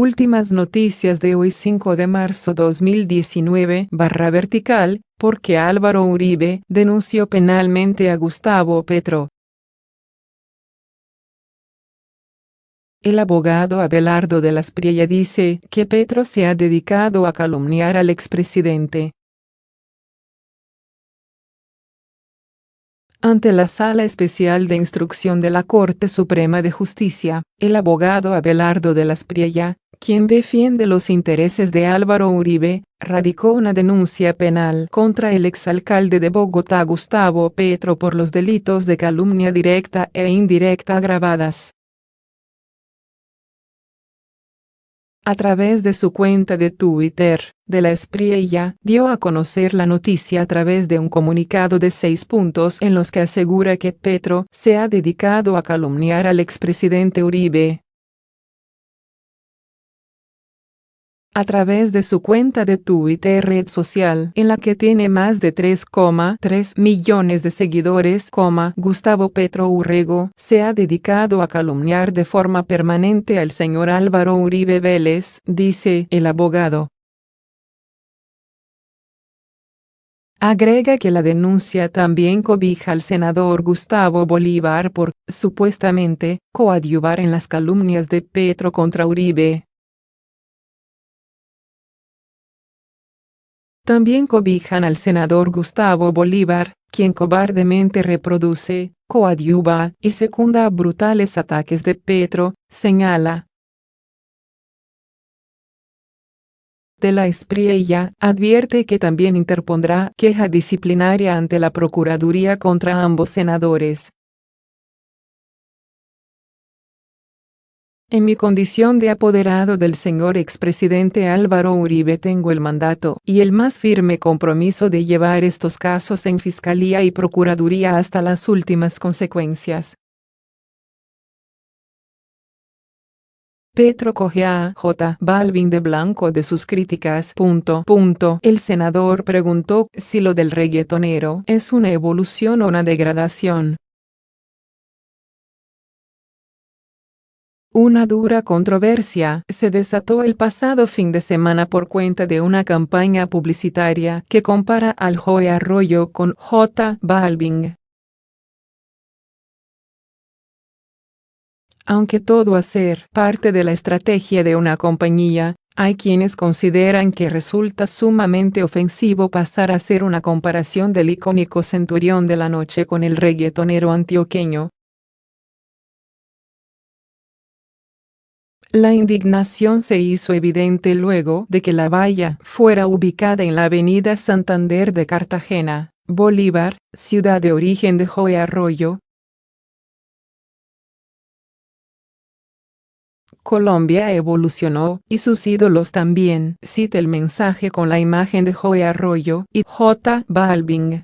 Últimas noticias de hoy 5 de marzo 2019/vertical, porque Álvaro Uribe denunció penalmente a Gustavo Petro. El abogado Abelardo de las Priella dice que Petro se ha dedicado a calumniar al expresidente. Ante la Sala Especial de Instrucción de la Corte Suprema de Justicia, el abogado Abelardo de las Priella, quien defiende los intereses de Álvaro Uribe, radicó una denuncia penal contra el exalcalde de Bogotá Gustavo Petro por los delitos de calumnia directa e indirecta agravadas. A través de su cuenta de Twitter, de las Priella dio a conocer la noticia a través de un comunicado de 6 puntos en los que asegura que Petro se ha dedicado a calumniar al expresidente Uribe. A través de su cuenta de Twitter, red social en la que tiene más de 3,3 millones de seguidores, Gustavo Petro Urrego se ha dedicado a calumniar de forma permanente al señor Álvaro Uribe Vélez, dice el abogado. Agrega que la denuncia también cobija al senador Gustavo Bolívar por, supuestamente, coadyuvar en las calumnias de Petro contra Uribe. También cobijan al senador Gustavo Bolívar, quien cobardemente reproduce, coadyuva y secunda brutales ataques de Petro, señala. De las Priella advierte que también interpondrá queja disciplinaria ante la Procuraduría contra ambos senadores. En mi condición de apoderado del señor expresidente Álvaro Uribe tengo el mandato y el más firme compromiso de llevar estos casos en Fiscalía y Procuraduría hasta las últimas consecuencias. Petro coge a J. Balvin de blanco de sus críticas. El senador preguntó si lo del reggaetonero es una evolución o una degradación. Una dura controversia se desató el pasado fin de semana por cuenta de una campaña publicitaria que compara al Joe Arroyo con J. Balvin. Aunque todo a ser parte de la estrategia de una compañía, hay quienes consideran que resulta sumamente ofensivo pasar a ser una comparación del icónico Centurión de la Noche con el reggaetonero antioqueño. La indignación se hizo evidente luego de que la valla fuera ubicada en la avenida Santander de Cartagena, Bolívar, ciudad de origen de Joe Arroyo. Colombia evolucionó, y sus ídolos también, cita el mensaje con la imagen de Joe Arroyo y J. Balvin.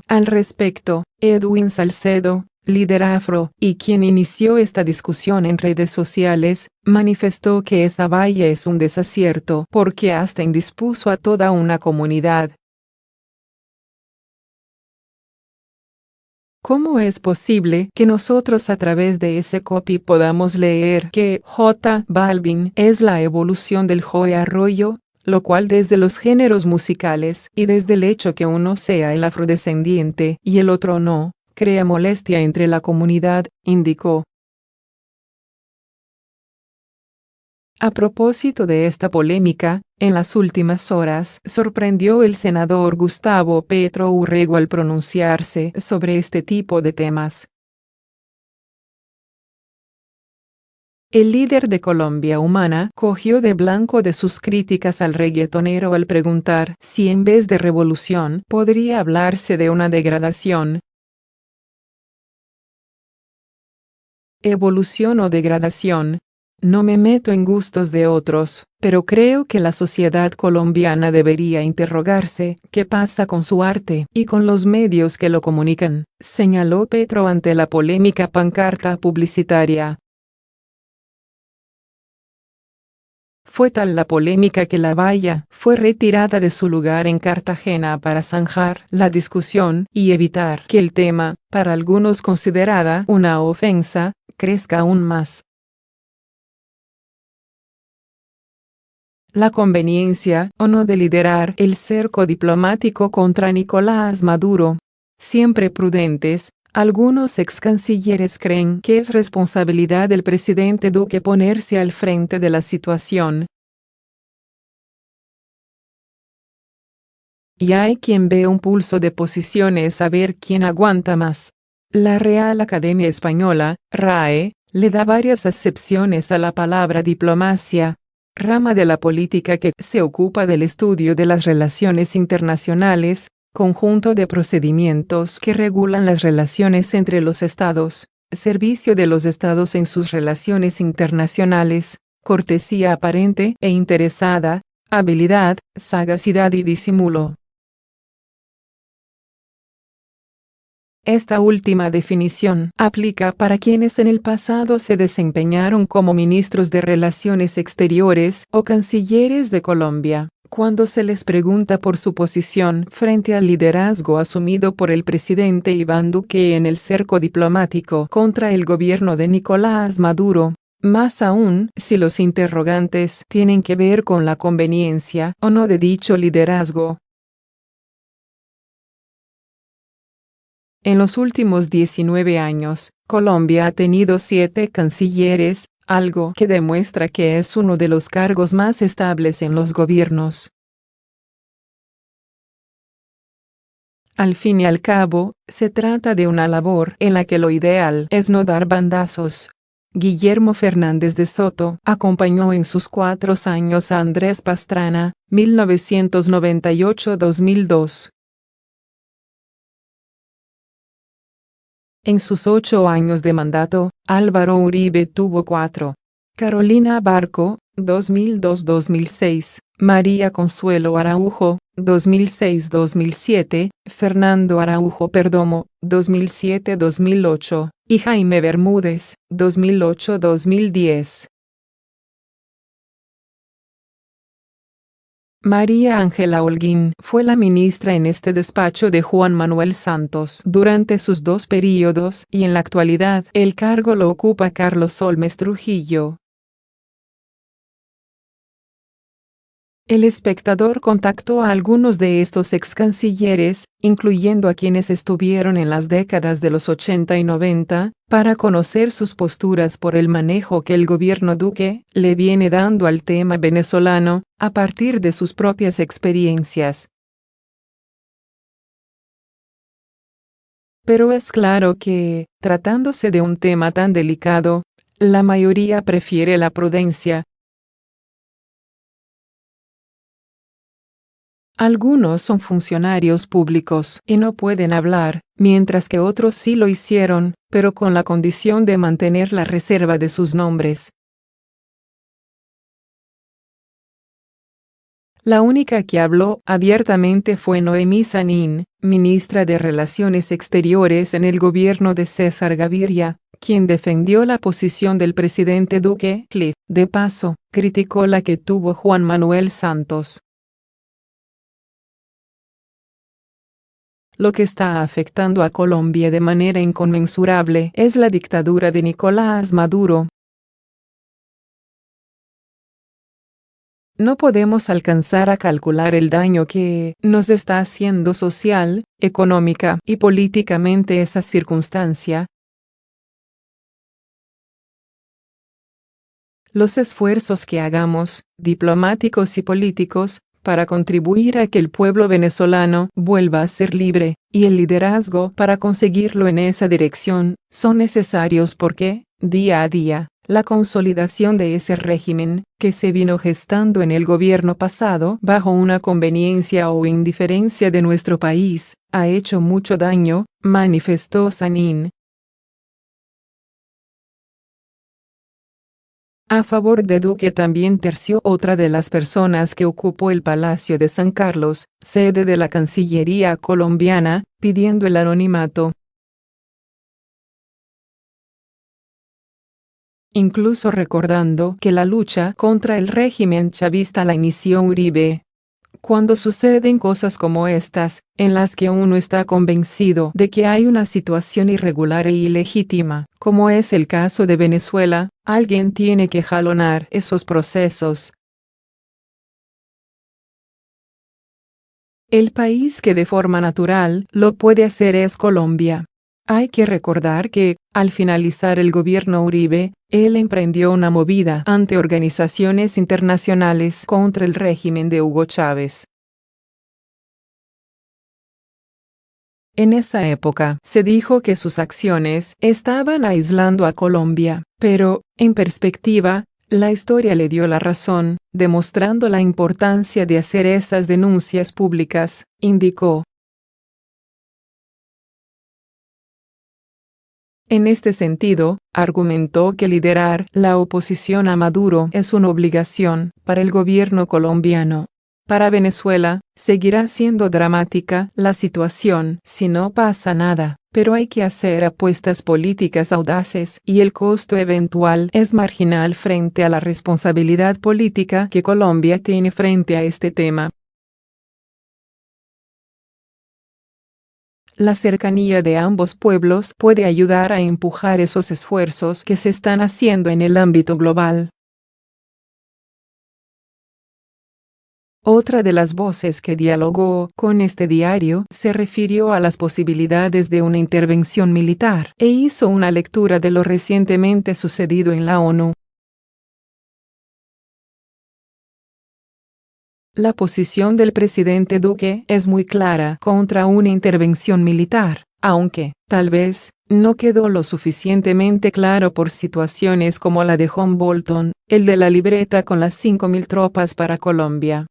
Al respecto, Edwin Salcedo, líder afro, y quien inició esta discusión en redes sociales, manifestó que esa valla es un desacierto porque hasta indispuso a toda una comunidad. ¿Cómo es posible que nosotros a través de ese copy podamos leer que J. Balvin es la evolución del Joe Arroyo? Lo cual desde los géneros musicales y desde el hecho que uno sea el afrodescendiente y el otro no, crea molestia entre la comunidad, indicó. A propósito de esta polémica, en las últimas horas sorprendió el senador Gustavo Petro Urrego al pronunciarse sobre este tipo de temas. El líder de Colombia Humana cogió de blanco de sus críticas al reggaetonero al preguntar si en vez de revolución podría hablarse de una degradación. Evolución o degradación. No me meto en gustos de otros, pero creo que la sociedad colombiana debería interrogarse qué pasa con su arte y con los medios que lo comunican, señaló Petro ante la polémica pancarta publicitaria. Fue tal la polémica que la valla fue retirada de su lugar en Cartagena para zanjar la discusión y evitar que el tema, para algunos considerada una ofensa, crezca aún más. La conveniencia o no de liderar el cerco diplomático contra Nicolás Maduro. Siempre prudentes, algunos ex cancilleres creen que es responsabilidad del presidente Duque ponerse al frente de la situación. Y hay quien ve un pulso de posiciones a ver quién aguanta más. La Real Academia Española, RAE, le da varias acepciones a la palabra diplomacia, rama de la política que se ocupa del estudio de las relaciones internacionales, conjunto de procedimientos que regulan las relaciones entre los estados, servicio de los estados en sus relaciones internacionales, cortesía aparente e interesada, habilidad, sagacidad y disimulo. Esta última definición aplica para quienes en el pasado se desempeñaron como ministros de Relaciones Exteriores o cancilleres de Colombia, cuando se les pregunta por su posición frente al liderazgo asumido por el presidente Iván Duque en el cerco diplomático contra el gobierno de Nicolás Maduro. Más aún, si los interrogantes tienen que ver con la conveniencia o no de dicho liderazgo. En los últimos 19 años, Colombia ha tenido 7 cancilleres, algo que demuestra que es uno de los cargos más estables en los gobiernos. Al fin y al cabo, se trata de una labor en la que lo ideal es no dar bandazos. Guillermo Fernández de Soto acompañó en sus 4 años a Andrés Pastrana, 1998-2002. En sus 8 años de mandato, Álvaro Uribe tuvo 4. Carolina Barco, 2002-2006, María Consuelo Araujo, 2006-2007, Fernando Araujo Perdomo, 2007-2008, y Jaime Bermúdez, 2008-2010. María Ángela Holguín fue la ministra en este despacho de Juan Manuel Santos durante sus 2 períodos y en la actualidad el cargo lo ocupa Carlos Olmes Trujillo. El Espectador contactó a algunos de estos ex cancilleres, incluyendo a quienes estuvieron en las décadas de los 80 y 90, para conocer sus posturas por el manejo que el gobierno Duque le viene dando al tema venezolano, a partir de sus propias experiencias. Pero es claro que, tratándose de un tema tan delicado, la mayoría prefiere la prudencia. Algunos son funcionarios públicos y no pueden hablar, mientras que otros sí lo hicieron, pero con la condición de mantener la reserva de sus nombres. La única que habló abiertamente fue Noemí Sanín, ministra de Relaciones Exteriores en el gobierno de César Gaviria, quien defendió la posición del presidente Duque. De paso, criticó la que tuvo Juan Manuel Santos. Lo que está afectando a Colombia de manera inconmensurable es la dictadura de Nicolás Maduro. No podemos alcanzar a calcular el daño que nos está haciendo social, económica y políticamente esa circunstancia. Los esfuerzos que hagamos, diplomáticos y políticos, para contribuir a que el pueblo venezolano vuelva a ser libre, y el liderazgo para conseguirlo en esa dirección, son necesarios porque, día a día, la consolidación de ese régimen, que se vino gestando en el gobierno pasado bajo una conveniencia o indiferencia de nuestro país, ha hecho mucho daño, manifestó Sanín. A favor de Duque también terció otra de las personas que ocupó el Palacio de San Carlos, sede de la Cancillería colombiana, pidiendo el anonimato. Incluso recordando que la lucha contra el régimen chavista la inició Uribe. Cuando suceden cosas como estas, en las que uno está convencido de que hay una situación irregular e ilegítima, como es el caso de Venezuela, alguien tiene que jalonar esos procesos. El país que de forma natural lo puede hacer es Colombia. Hay que recordar que, al finalizar el gobierno Uribe, él emprendió una movida ante organizaciones internacionales contra el régimen de Hugo Chávez. En esa época, se dijo que sus acciones estaban aislando a Colombia, pero, en perspectiva, la historia le dio la razón, demostrando la importancia de hacer esas denuncias públicas, indicó. En este sentido, argumentó que liderar la oposición a Maduro es una obligación para el gobierno colombiano. Para Venezuela, seguirá siendo dramática la situación si no pasa nada, pero hay que hacer apuestas políticas audaces y el costo eventual es marginal frente a la responsabilidad política que Colombia tiene frente a este tema. La cercanía de ambos pueblos puede ayudar a empujar esos esfuerzos que se están haciendo en el ámbito global. Otra de las voces que dialogó con este diario se refirió a las posibilidades de una intervención militar e hizo una lectura de lo recientemente sucedido en la ONU. La posición del presidente Duque es muy clara contra una intervención militar, aunque, tal vez, no quedó lo suficientemente claro por situaciones como la de John Bolton, el de la libreta con las 5.000 tropas para Colombia.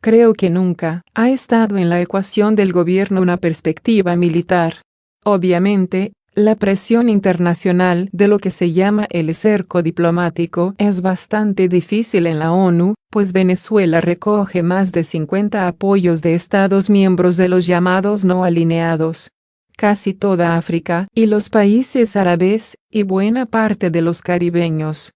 Creo que nunca ha estado en la ecuación del gobierno una perspectiva militar. Obviamente, la presión internacional de lo que se llama el cerco diplomático es bastante difícil en la ONU, pues Venezuela recoge más de 50 apoyos de Estados miembros de los llamados no alineados. Casi toda África y los países árabes, y buena parte de los caribeños.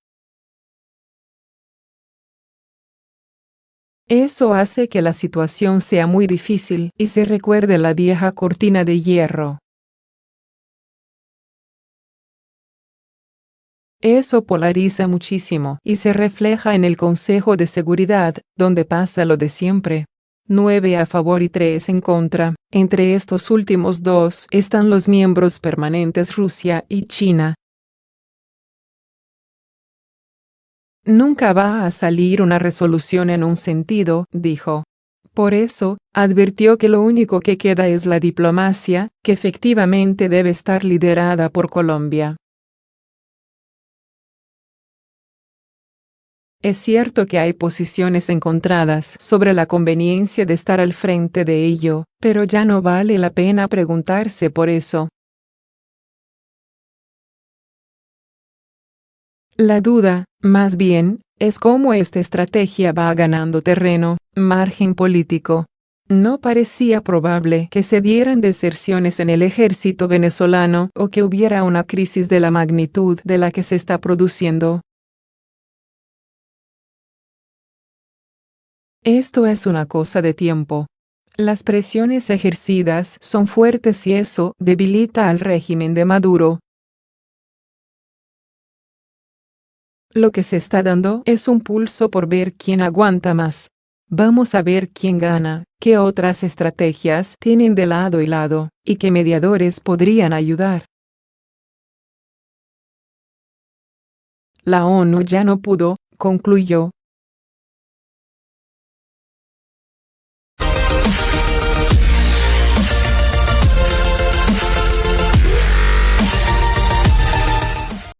Eso hace que la situación sea muy difícil y se recuerde la vieja cortina de hierro. Eso polariza muchísimo y se refleja en el Consejo de Seguridad, donde pasa lo de siempre. 9 a favor y 3 en contra. Entre estos últimos dos están los miembros permanentes Rusia y China. Nunca va a salir una resolución en un sentido, dijo. Por eso, advirtió que lo único que queda es la diplomacia, que efectivamente debe estar liderada por Colombia. Es cierto que hay posiciones encontradas sobre la conveniencia de estar al frente de ello, pero ya no vale la pena preguntarse por eso. La duda, más bien, es cómo esta estrategia va ganando terreno, margen político. No parecía probable que se dieran deserciones en el ejército venezolano o que hubiera una crisis de la magnitud de la que se está produciendo. Esto es una cosa de tiempo. Las presiones ejercidas son fuertes y eso debilita al régimen de Maduro. Lo que se está dando es un pulso por ver quién aguanta más. Vamos a ver quién gana, qué otras estrategias tienen de lado y lado, y qué mediadores podrían ayudar. La ONU ya no pudo, concluyó,